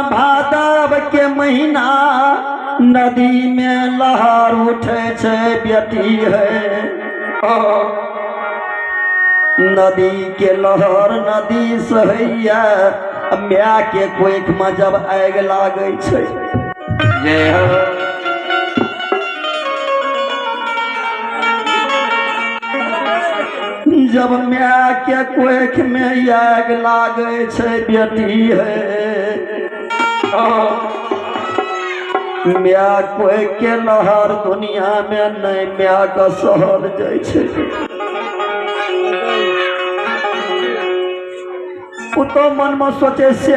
भादव के महीना नदी में लहर उठे छे बेटी है। नदी के लहर नदी सहैया म्या के कोख में जब आग लागे छे। जय हो। जब म्या के कोख में आग लागे छे बेटी है। म्या कोई के लहर दुनिया में नहीं म्या का सहल जाय छे। तो मन में सोचे से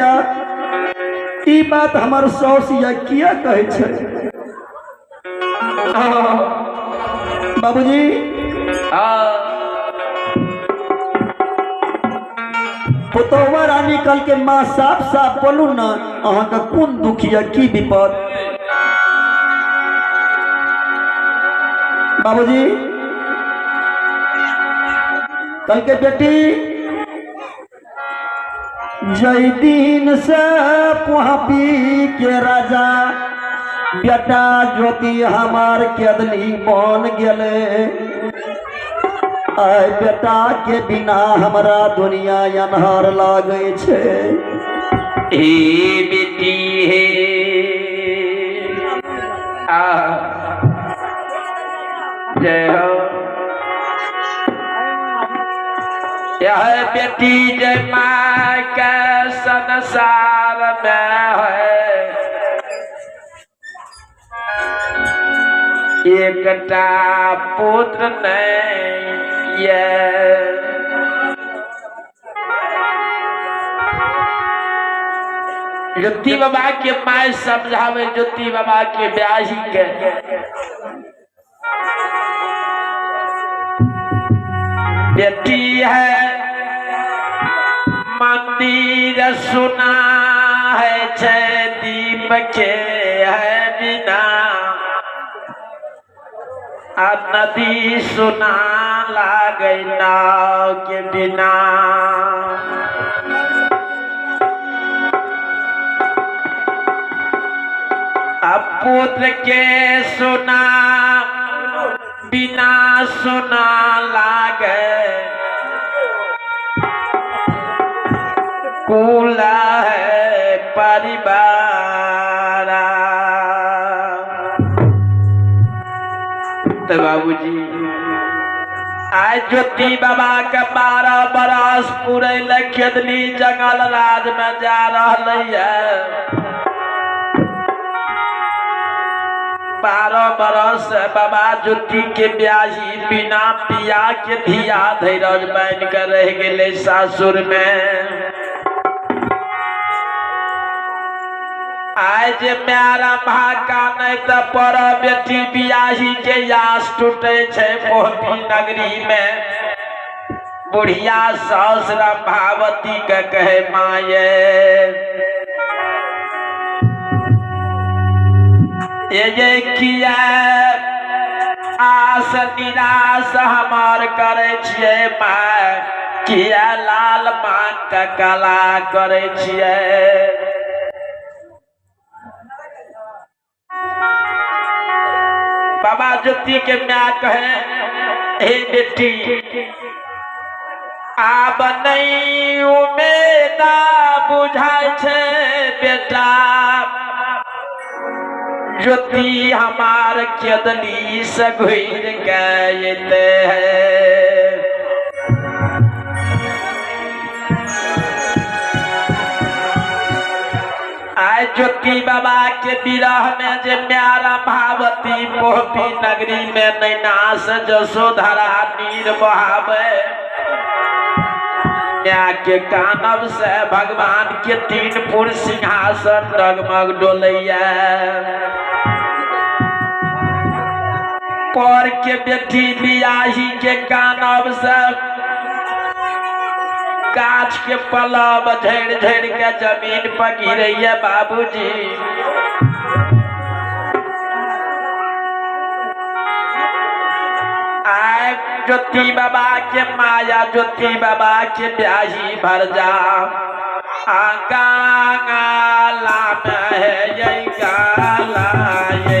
ई बात हमार सौस या किया कहे छे। बाबूजी पुतौवा रानी कल के माँ साफ साफ बोलू न अहाँ का कौन दुख या की विपद। बाबूजी कल के बेटी जय दिन से पुहापी के राजा बेटा ज्योति हमार केदली बन गेले। आय बेटा के बिना हमरा दुनिया अन्हार लागे छे। ए बेटी है जय हो। यह बेटी जय माँ का संसार में है। एकटा पुत्र नहीं ये ज्योति बाबा के माय समझावे ज्योति बाबा के ब्याही के बेटी है मंदिर सुना है छे दीप के है बिना। नदी सुना लागे नाव के बिना। अब पुत्र के सुना बिना सुना लागे। कूला है परिवार। तो बाबूजी आज ज्योति बाबा के 12 बरस पूरे खेदली जंगल राज में जा रही है। 12 बरस बाबा ज्योति के ब्याही बिना पिया के धिया धीरज बन कर रह गए सासुर में। आज मेरा भाका नहीं तो पर बेटी बियाही के यास टूटे छे मोहती नगरी में। बुढ़िया सास भावती के कहे माये ये किया आस निराश हमार करे छिए माय। किया लाल मान का कला करे छिए। बाबा ज्योति के म्या कहे हे बेटी आब नहीं उमेदा बुझाय छे बेटा। ज्योति हमार केदली से घुर गए है। आय ज्योति बाबा के विरह में जे म्यारा भावती मोहपी नगरी में नैनास जसोधरा नीर बहावे। म्या के कानव से भगवान के 3 फुट सिंहासन डगमग डोलैया। पर के बेटी बियाही के कानव से गाछ के पलब झड़ झड़ के जमीन पर गिरैया। बाबूजी आय ज्योति बाबा के माया ज्योति बाबा के ब्याही भर जा। गंगा है जय काला ये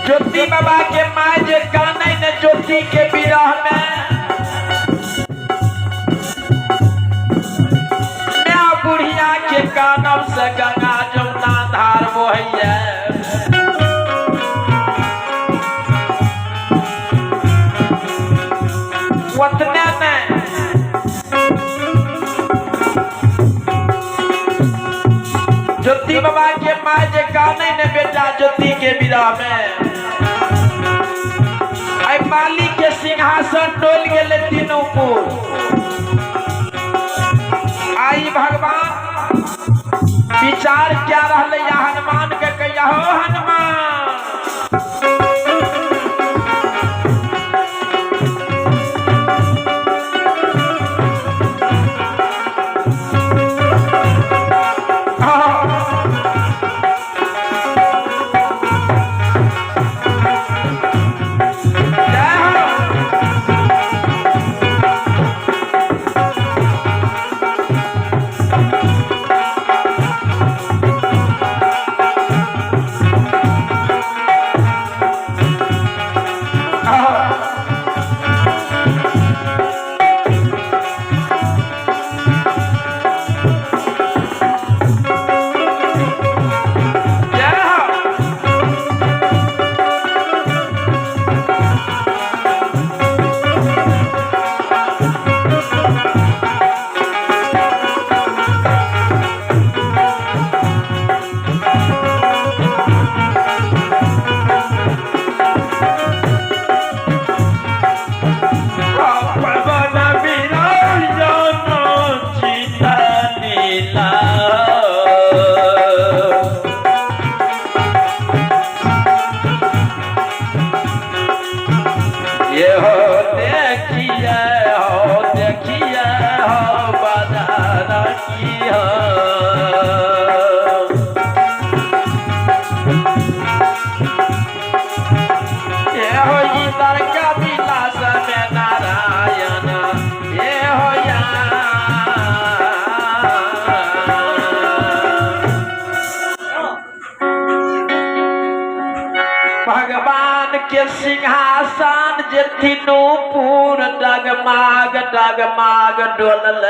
ज्योति बाबा के माय जे गाने ने ज्योति के विरह में मैं बुढ़िया के कानव से गंगा जमुना धार बोहैया उतने में ज्योति बाबा के माय जे गाने ने बेटा ज्योति के विरह में माली के सिंहासन डोल गए तीनों को आई भगवान विचार क्या रहले या हनुमान के कहिया हो हनुमान ये हो देखिए हो बाजार की हो ये हो इधर का विलास में नारायण ये हो भगवान के सिंहासन जे तीनों पूर डगमाग डोलल